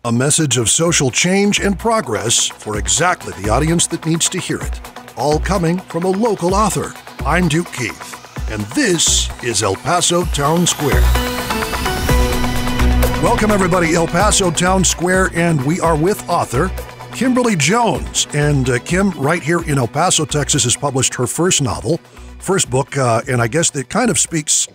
A message of social change and progress for exactly the audience that needs to hear it. All coming from a local author. I'm Duke Keith, and this is El Paso Town Square. Welcome everybody, El Paso Town Square, and we are with author Kimberly Jones. And Kim, right here in El Paso, Texas, has published her first book, and I guess that kind of speaks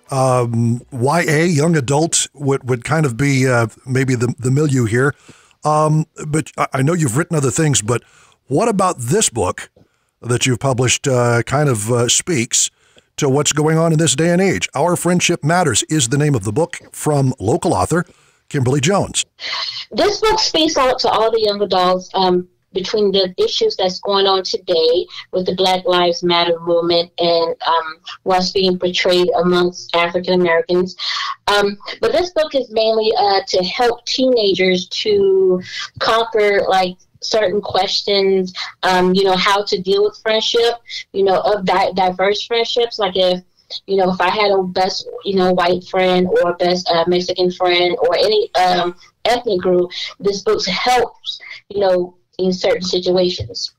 YA, young adult, would kind of be maybe the milieu here. But I know you've written other things, but what about this book that you've published kind of speaks to what's going on in this day and age? Our Friendship Matters is the name of the book, from local author Kimberly Jones. This book speaks out to all the young adults between the issues that's going on today with the Black Lives Matter movement and what's being portrayed amongst African Americans. But this book is mainly to help teenagers to conquer certain questions, how to deal with friendship, of diverse friendships. Like if I had a best, white friend or best Mexican friend or any ethnic group, this book helps, in certain situations.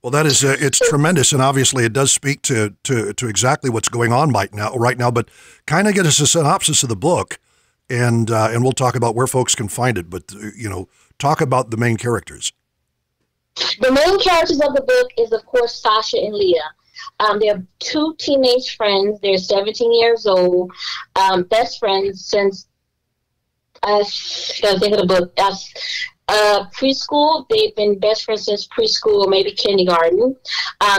Well, that is, it's tremendous, and obviously it does speak to exactly what's going on right now, but kind of get us a synopsis of the book, and we'll talk about where folks can find it, but, talk about the main characters. The main characters of the book is, of course, Sasha and Leah. They're two teenage friends. They're 17 years old, best friends since, I gotta think of the book, preschool. They've been best friends since preschool, maybe kindergarten.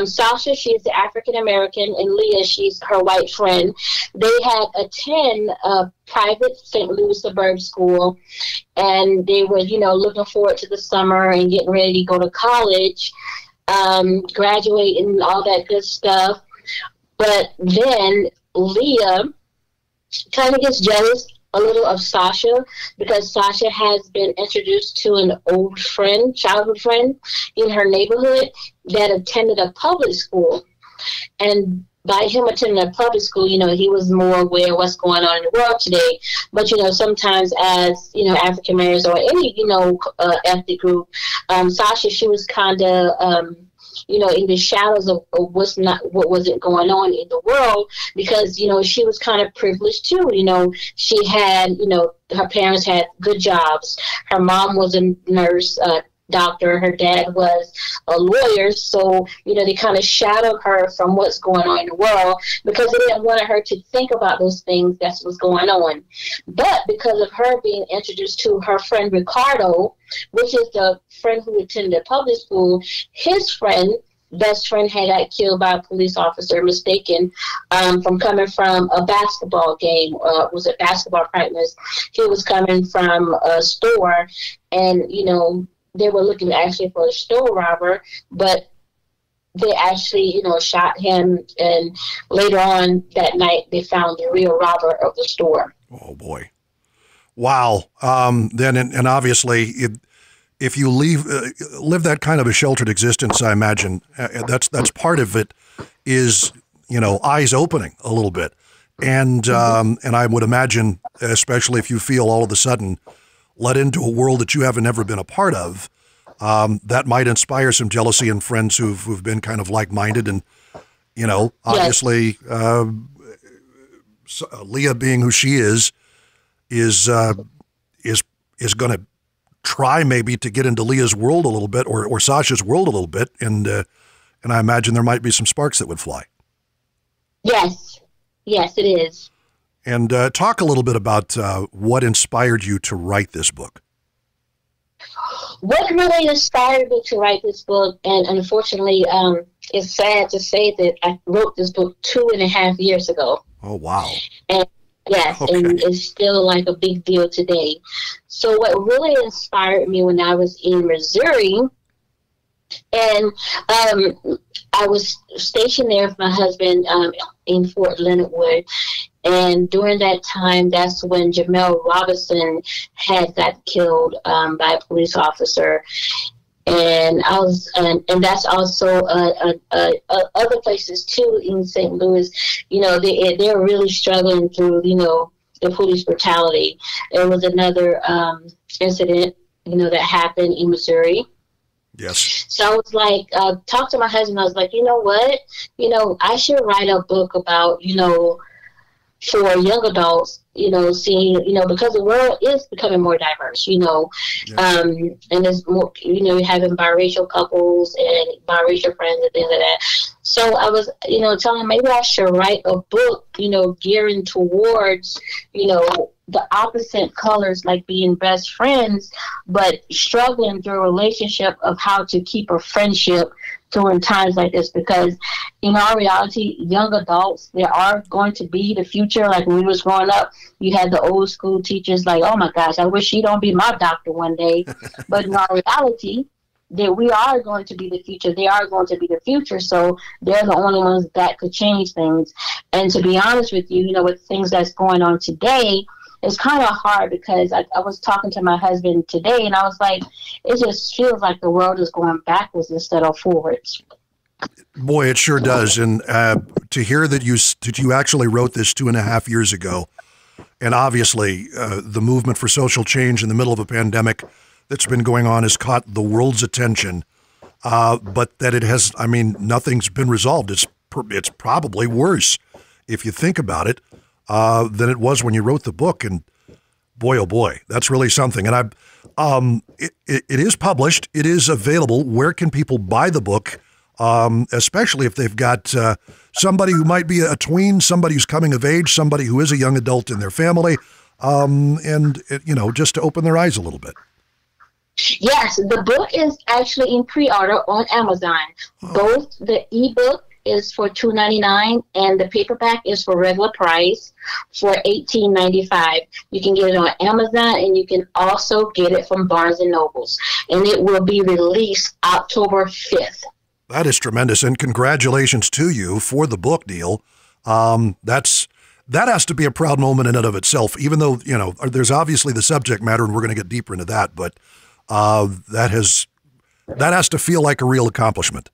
Sasha, she's the African American, and Leah, she's her white friend. They had attend a private St. Louis suburb school, and they were, looking forward to the summer and getting ready to go to college, graduate and all that good stuff. But then Leah kind of gets jealous a little of Sasha, because Sasha has been introduced to an old friend, childhood friend in her neighborhood that attended a public school. And by him attending a public school, he was more aware of what's going on in the world today. But, sometimes as, African Americans or any, ethnic group, Sasha, she was kind of, in the shadows of what wasn't going on in the world, because, she was kind of privileged too. She had, her parents had good jobs. Her mom was a nurse, doctor. Her dad was a lawyer. So, they kind of shadowed her from what's going on in the world, because they didn't want her to think about those things that's what's going on. But because of her being introduced to her friend Ricardo, which is the friend who attended public school, his best friend had got killed by a police officer, mistaken from coming from a basketball game, was a basketball practice. He was coming from a store, and, they were looking actually for a store robber, but they actually, shot him, and later on that night they found the real robber of the store. Oh, boy. Wow. Then, and obviously, if you live that kind of a sheltered existence, I imagine that's part of it is, eyes opening a little bit. And I would imagine, especially if you feel all of a sudden let into a world that you haven't ever been a part of, that might inspire some jealousy in friends who've been kind of like-minded. And, obviously, Leah, being who she is going to try maybe to get into Leah's world a little bit, or Sasha's world a little bit. And I imagine there might be some sparks that would fly. Yes, it is. And talk a little bit about what inspired you to write this book. What really inspired me to write this book, and unfortunately, it's sad to say that I wrote this book 2.5 years ago. Oh, wow. And yes, okay. And it's still like a big deal today. So what really inspired me when I was in Missouri, and I was stationed there with my husband in Fort Leonard Wood. And during that time, that's when Jamel Robinson had got killed by a police officer. And and that's also other places too in St. Louis. They're really struggling through, the police brutality. It was another incident, that happened in Missouri. Yes. So I was like, talked to my husband. I was like, you know what? I should write a book about, for young adults, seeing, because the world is becoming more diverse, Yes. And there's more, you're having biracial couples and biracial friends and things like that. So I was, telling him maybe I should write a book, gearing towards, the opposite colors, like being best friends, but struggling through a relationship of how to keep a friendship during times like this, because in our reality, young adults, they are going to be the future. Like when we was growing up, you had the old school teachers like, oh my gosh, I wish she don't be my doctor one day. But in our reality, that we are going to be the future. They are going to be the future. So they're the only ones that could change things. And to be honest with you, with things that's going on today, it's kind of hard, because I was talking to my husband today, and I was like, it just feels like the world is going backwards instead of forwards. Boy, it sure does. And to hear that you actually wrote this 2.5 years ago, and obviously the movement for social change in the middle of a pandemic that's been going on has caught the world's attention, but that it has, nothing's been resolved. It's probably worse, if you think about it, than it was when you wrote the book. And boy, oh boy, that's really something. And it is published. It is available. Where can people buy the book, especially if they've got somebody who might be a tween, somebody who's coming of age, somebody who is a young adult in their family, and just to open their eyes a little bit? Yes, the book is actually in pre-order on Amazon. Both the ebook is for $2.99 and the paperback is for regular price for $18.95. You can get it on Amazon, and you can also get it from Barnes and Nobles, and it will be released October 5th. That is tremendous, and congratulations to you for the book deal. That has to be a proud moment in and of itself, even though there's obviously the subject matter, and we're going to get deeper into that, but that has to feel like a real accomplishment.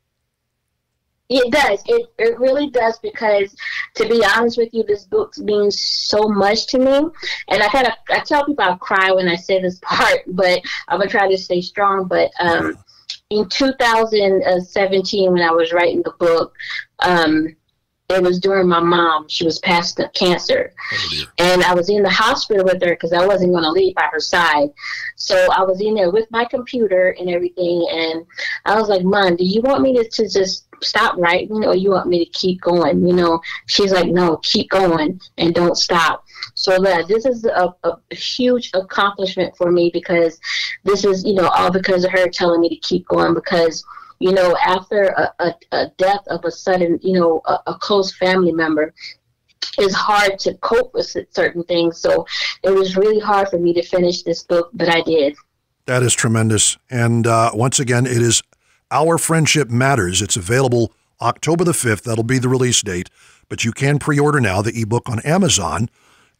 It does. It really does, because to be honest with you, this book means so much to me. And I tell people I cry when I say this part, but I'm going to try to stay strong. But in 2017, when I was writing the book, it was during my mom. She was past the cancer. And I was in the hospital with her because I wasn't going to leave by her side. So I was in there with my computer and everything. And I was like, Mom, do you want me to just stop writing, or you want me to keep going? She's like, no, keep going and don't stop. So that this is a huge accomplishment for me, because this is, all because of her telling me to keep going, because after a death of a sudden, a close family member, it's hard to cope with certain things. So it was really hard for me to finish this book, but I did. That is tremendous. And once again, it is Our Friendship Matters. It's available October the 5th. That'll be the release date. But you can pre-order now the ebook on Amazon,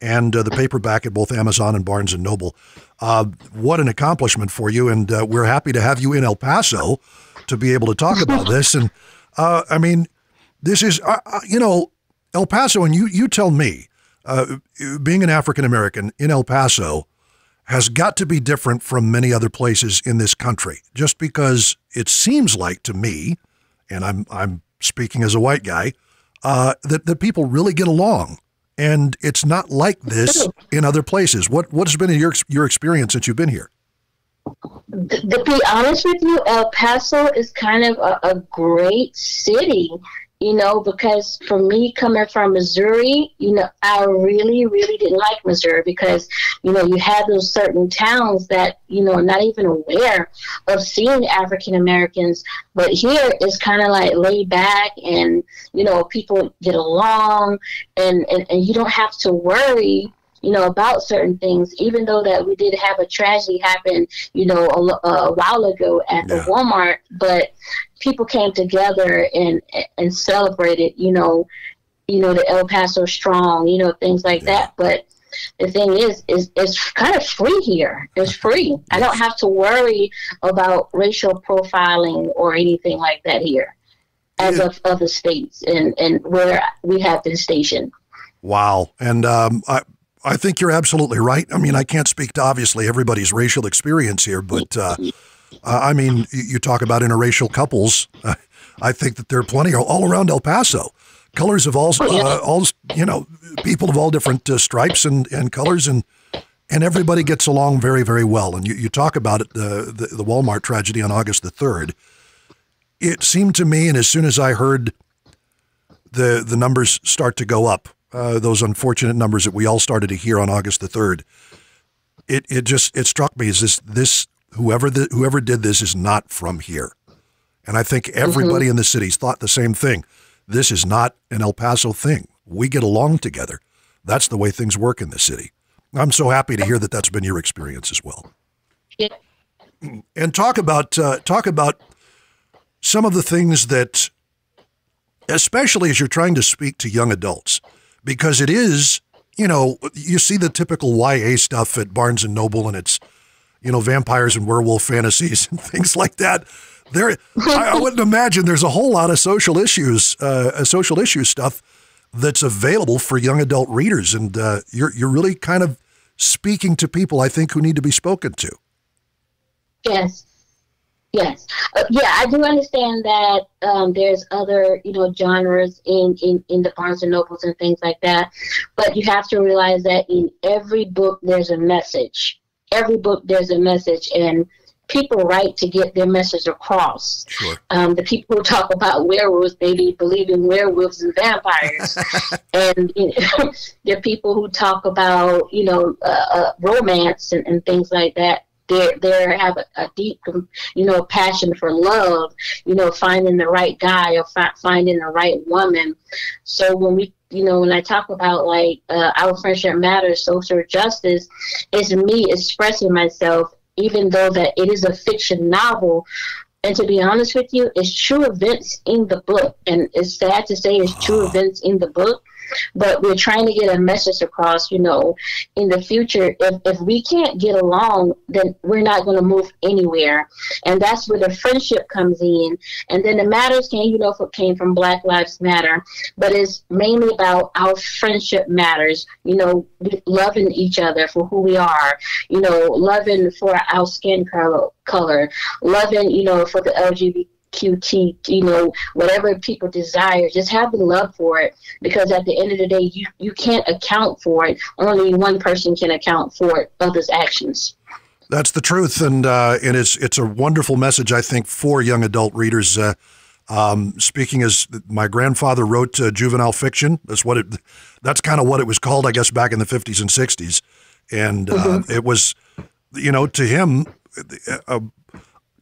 and the paperback at both Amazon and Barnes and Noble. What an accomplishment for you. And we're happy to have you in El Paso to be able to talk about this. And this is, El Paso, and you tell me, being an African-American in El Paso has got to be different from many other places in this country, just because it seems like to me, and I'm speaking as a white guy, that people really get along. And it's not like this in other places. What has been your experience since you've been here? To be honest with you, El Paso is kind of a great city, because for me, coming from Missouri, I really, really didn't like Missouri, because, you had those certain towns that, are not even aware of seeing African Americans. But here it's kind of like laid back, and, people get along, and you don't have to worry about certain things, even though that we did have a tragedy happen, a while ago at the Walmart, but people came together and celebrated, the El Paso Strong, things like that. But the thing is it's kind of free here. It's free. I don't have to worry about racial profiling or anything like that here, as of other states and where we have been stationed. Wow. And I think you're absolutely right. I mean, I can't speak to obviously everybody's racial experience here, but I mean, you talk about interracial couples. I think that there are plenty all around El Paso. Colors of all people of all different stripes and colors, and everybody gets along very, very well. And you talk about it, the Walmart tragedy on August the 3rd. It seemed to me, and as soon as I heard the numbers start to go up, those unfortunate numbers that we all started to hear on August the 3rd, it struck me as this whoever did this is not from here. And I think everybody in the cities thought the same thing. This is not an El Paso thing. We get along together. That's the way things work in the city. I'm so happy to hear that that's been your experience as well. Yeah. And talk about some of the things that, especially as you're trying to speak to young adults, because it is, you see the typical YA stuff at Barnes and Noble, and it's, vampires and werewolf fantasies and things like that. I wouldn't imagine there's a whole lot of social issue stuff that's available for young adult readers, and you're really kind of speaking to people, I think, who need to be spoken to. Yes. I do understand that there's other, genres in the Barnes and Nobles and things like that, but you have to realize that in every book there's a message. Every book there's a message, and people write to get their message across. Sure. The people who talk about werewolves, maybe believe in werewolves and vampires. And the people who talk about, romance and things like that. They have a deep, passion for love, finding the right guy or finding the right woman. So when I talk about Our Friendship Matters, social justice, is me expressing myself, even though that it is a fiction novel. And to be honest with you, it's true events in the book. And it's sad to say it's true events in the book. But we're trying to get a message across, in the future. If we can't get along, then we're not going to move anywhere. And that's where the friendship comes in. And then the matters came from Black Lives Matter. But it's mainly about our friendship matters, loving each other for who we are, loving for our skin color, loving, for the LGBTQ, whatever people desire, just having love for it, because at the end of the day, you can't account for it. Only one person can account for others' actions. That's the truth, and it's a wonderful message, I think, for young adult readers. Speaking as my grandfather wrote juvenile fiction, that's kind of what it was called, I guess, back in the 50s and 60s, and it was, to him,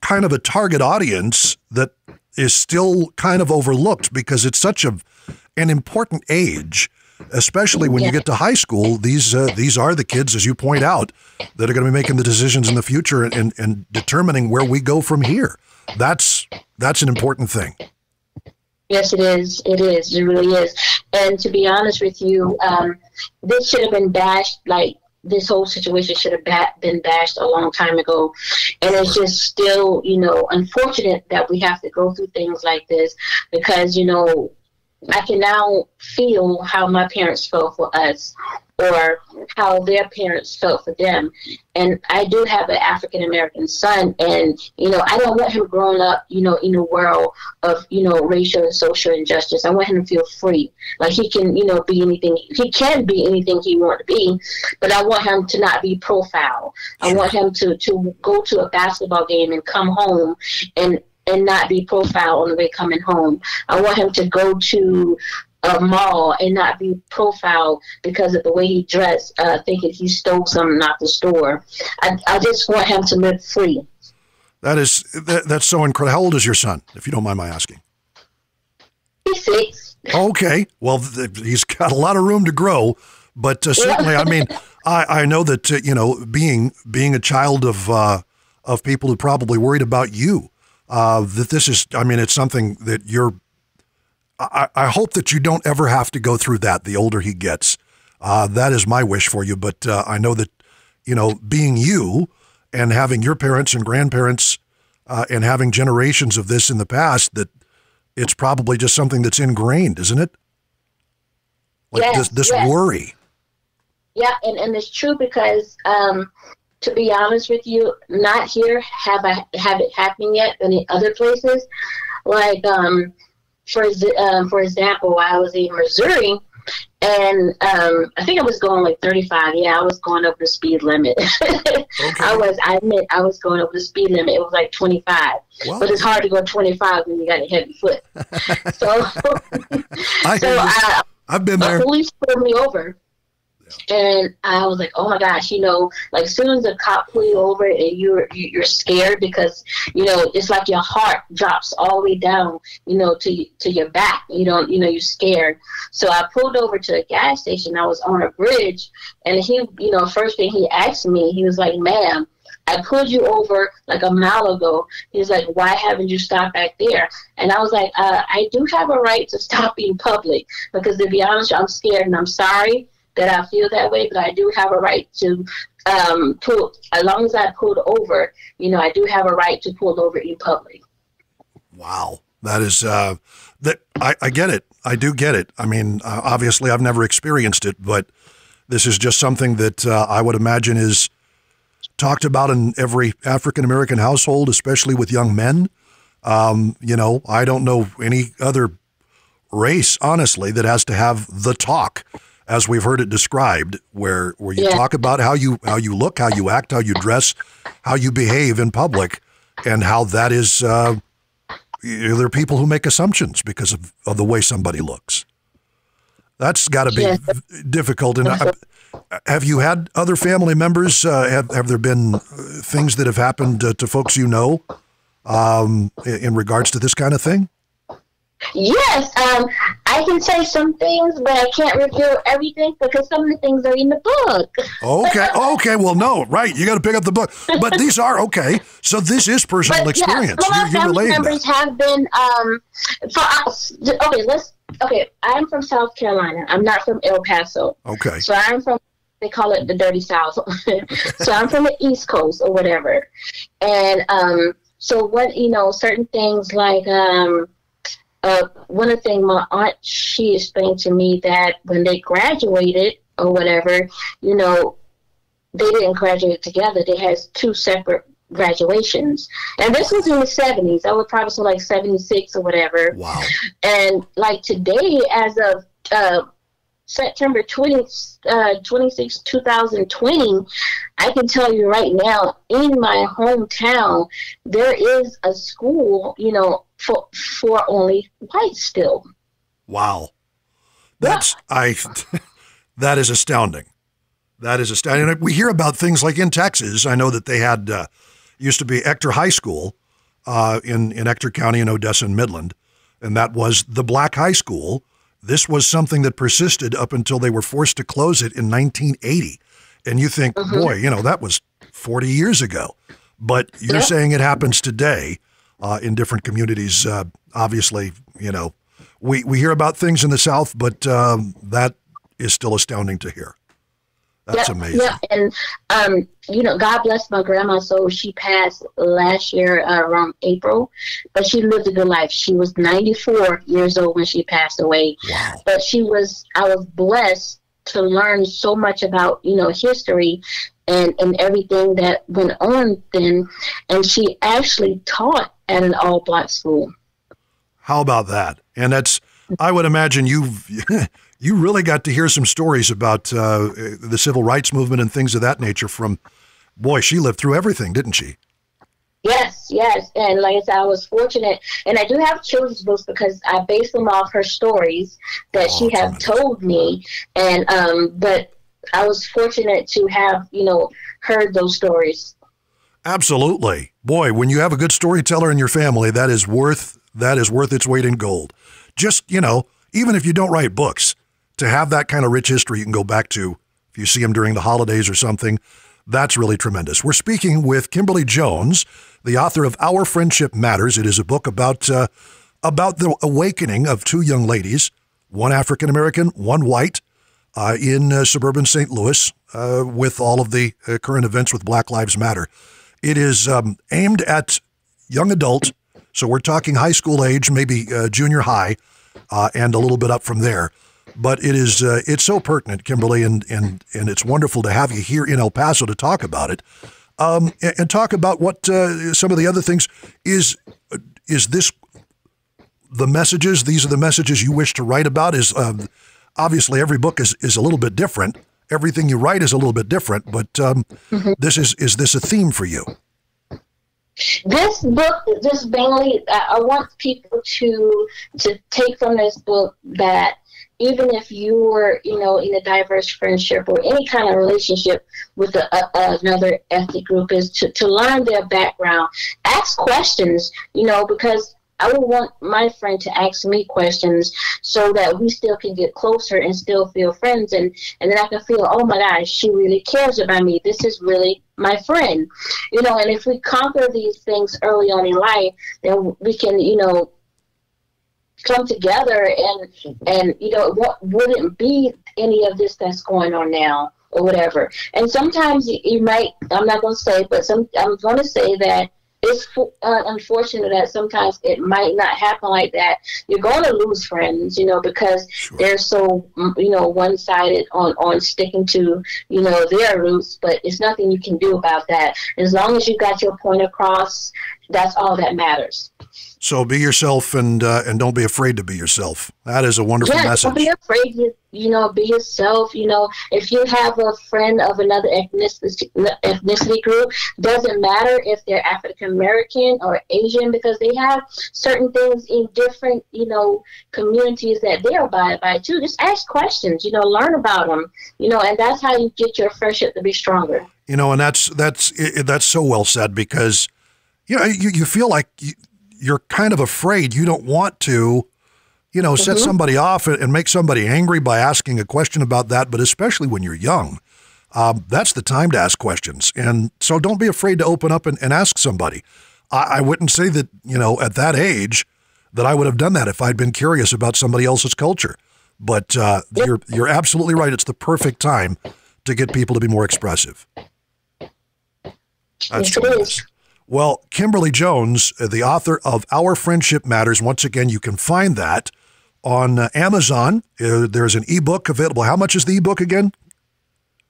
kind of a target audience that is still kind of overlooked because it's such an important age, especially when you get to high school. These are the kids, as you point out, that are going to be making the decisions in the future and determining where we go from here. That's an important thing. Yes, it is. It is. It really is. And to be honest with you, this should have been bashed, this whole situation should have been bashed a long time ago. And it's just still, unfortunate that we have to go through things like this because, I can now feel how my parents felt for us or how their parents felt for them. And I do have an African-American son, and, I don't want him growing up, in a world of, racial and social injustice. I want him to feel free. Like he can, be anything. He can be anything he wants to be, but I want him to not be profile. I want him to go to a basketball game and come home and not be profile on the way coming home. I want him to go to a mall and not be profile because of the way he dressed, thinking he stole something out the store. I just want him to live free. That's so incredible. How old is your son, if you don't mind my asking? He's 6. Okay. Well, he's got a lot of room to grow, but certainly, I mean, I know that, being a child of people who probably worried about you, that this is, it's something that I hope that you don't ever have to go through that the older he gets. That is my wish for you. But I know that, being you and having your parents and grandparents and having generations of this in the past, that it's probably just something that's ingrained, isn't it? Like this worry. Yeah, and it's true because to be honest with you, not here have it happened yet, but in other places, like for example, I was in Missouri, and I think I was going like 35. Yeah, I was going over the speed limit. Okay. I admit I was going over the speed limit. It was like 25. Well, but it's hard to go 25 when you got a heavy foot. So, I've been there. The police pulled me over. And I was like, oh my gosh, like as soon as the cop pull you over and you're scared because, it's like your heart drops all the way down, to your back. You're scared. So I pulled over to a gas station. I was on a bridge, and he, first thing he asked me, he was like, ma'am, I pulled you over like a mile ago. He's like, why haven't you stopped back there? And I was like, I do have a right to stop in public because, to be honest, I'm scared and I'm sorry that I feel that way, but I do have a right to pull, as long as I pulled over, I do have a right to pull over in public. Wow. That is, I get it. I do get it. I mean, obviously I've never experienced it, but this is just something that I would imagine is talked about in every African-American household, especially with young men. I don't know any other race, honestly, that has to have the talk, as we've heard it described, where you talk about how you look, how you act, how you dress, how you behave in public, and how that is, there are people who make assumptions because of the way somebody looks. That's got to be difficult. And have you had other family members? Have there been things that have happened to folks in regards to this kind of thing? Yes, I can say some things, but I can't reveal everything because some of the things are in the book. Okay. Well, no, right. You got to pick up the book. But these are okay. So this is personal experience. Some of my family members have been for us. Okay. I'm from South Carolina. I'm not from El Paso. Okay. So I'm from. They call it the dirty South. So I'm from the East Coast or whatever, and so what certain things like one of the things my aunt, she explained to me that when they graduated or whatever, they didn't graduate together. They had two separate graduations. And this was in the 70s. I would probably say like 76 or whatever. Wow. And like today, as of September 26, 2020, I can tell you right now, in my hometown, there is a school, for only whites still. Wow. That is astounding. That is astounding. We hear about things like in Texas. I know that they had, used to be Ector High School in Ector County in Odessa and Midland, and that was the black high school. This was something that persisted up until they were forced to close it in 1980. And you think, boy, that was 40 years ago. But you're saying it happens today in different communities. Obviously, we hear about things in the South, but that is still astounding to hear. That's amazing. Yeah, and God bless my grandma. So she passed last year around April, but she lived a good life. She was 94 years old when she passed away. Wow. But I was blessed to learn so much about history and everything that went on then. And she actually taught at an all black school. How about that? And I would imagine you really got to hear some stories about the civil rights movement and things of that nature from, boy, she lived through everything, didn't she? Yes. And like I said, I was fortunate. And I do have children's books because I base them off her stories that she had told me. And but I was fortunate to have, heard those stories. Absolutely. Boy, when you have a good storyteller in your family, that is worth its weight in gold. Just, even if you don't write books, to have that kind of rich history you can go back to if you see them during the holidays or something, that's really tremendous. We're speaking with Kimberly Jones, the author of Our Friendship Matters. It is a book about the awakening of two young ladies, one African-American, one white, in suburban St. Louis, with all of the current events with Black Lives Matter. It is aimed at young adult, so we're talking high school age, maybe junior high, and a little bit up from there. but it's so pertinent, Kimberly, and it's wonderful to have you here in El Paso to talk about it, and talk about what some of the other things is this the messages. These are the messages you wish to write about. Is obviously every book is a little bit different. Everything you write is a little bit different, but this is this a theme for you? This book, just mainly, I want people to take from this book that even if you were, in a diverse friendship or any kind of relationship with another ethnic group, is to learn their background, ask questions, because I would want my friend to ask me questions so that we still can get closer and still feel friends. And then I can feel, oh my gosh, she really cares about me. This is really my friend. And if we conquer these things early on in life, then we can, come together and what wouldn't be any of this that's going on now or whatever. And sometimes you might, I'm not going to say, but I'm going to say that it's unfortunate that sometimes it might not happen like that. You're going to lose friends, because they're so, one-sided on sticking to, their roots. But it's nothing you can do about that. As long as you got your point across, that's all that matters. So be yourself and don't be afraid to be yourself. That is a wonderful message. Don't be afraid to, be yourself. If you have a friend of another ethnicity group, doesn't matter if they're African American or Asian, because they have certain things in different, communities that they abide by too. Just ask questions, learn about them, and that's how you get your friendship to be stronger. And that's so well said, because, you feel like you're kind of afraid. You don't want to, set somebody off and make somebody angry by asking a question about that. But especially when you're young, that's the time to ask questions. And so don't be afraid to open up and ask somebody. I wouldn't say that, at that age that I would have done that if I'd been curious about somebody else's culture. But you're absolutely right. It's the perfect time to get people to be more expressive. That's tremendous. Well, Kimberly Jones, the author of Our Friendship Matters, once again, you can find that on Amazon. There's an ebook available. How much is the ebook again?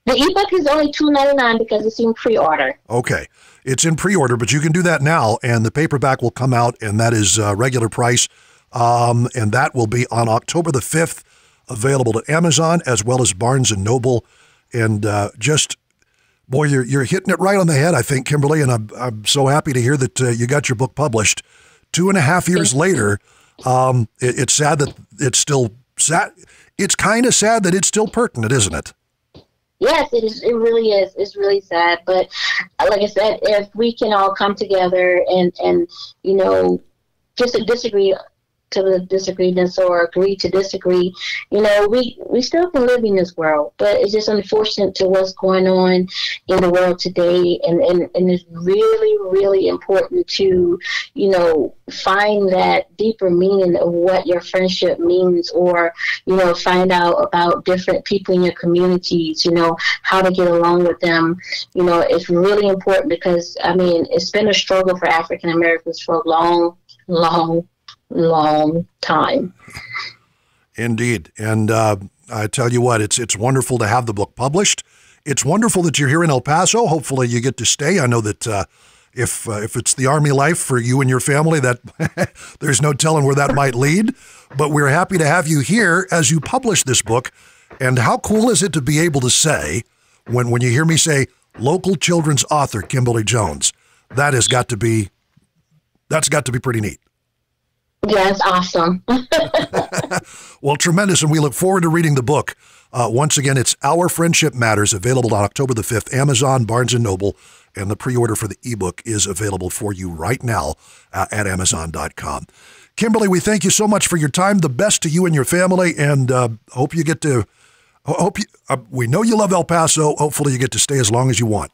The ebook is only $2.99 because it's in pre-order. Okay. It's in pre-order, but you can do that now, and the paperback will come out, and that is regular price. And that will be on October the 5th, available to Amazon as well as Barnes & Noble. And boy, you're hitting it right on the head, I think, Kimberly, and I'm so happy to hear that you got your book published 2.5 years later. It's sad that it's still sad. It's kind of sad that it's still pertinent, isn't it? Yes, it is. It really is. It's really sad. But like I said, if we can all come together and just to disagree to the disagreements or agree to disagree, we still can live in this world. But it's just unfortunate to what's going on in the world today, and it's really, really important to, find that deeper meaning of what your friendship means, or, find out about different people in your communities, how to get along with them. It's really important because, it's been a struggle for African Americans for a long time. Indeed. And I tell you what, it's wonderful to have the book published. It's wonderful that you're here in El Paso. Hopefully you get to stay. I know that if it's the Army life for you and your family, that there's no telling where that might lead. But we're happy to have you here as you publish this book. And how cool is it to be able to say, when you hear me say local children's author Kimberly Jones, that's got to be pretty neat. Yeah, it's awesome. Well, tremendous, and we look forward to reading the book. Once again, it's Our Friendship Matters, available on October the 5th, Amazon, Barnes & Noble, and the pre-order for the ebook is available for you right now at Amazon.com. Kimberly, we thank you so much for your time. The best to you and your family, and hope you get to. We know you love El Paso. Hopefully, you get to stay as long as you want.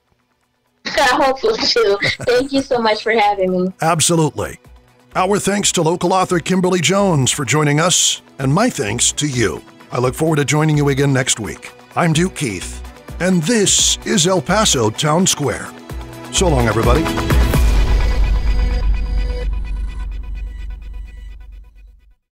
I hope so too. Thank you so much for having me. Absolutely. Our thanks to local author Kimberly Jones for joining us, and my thanks to you. I look forward to joining you again next week. I'm Duke Keith, and this is El Paso Town Square. So long, everybody.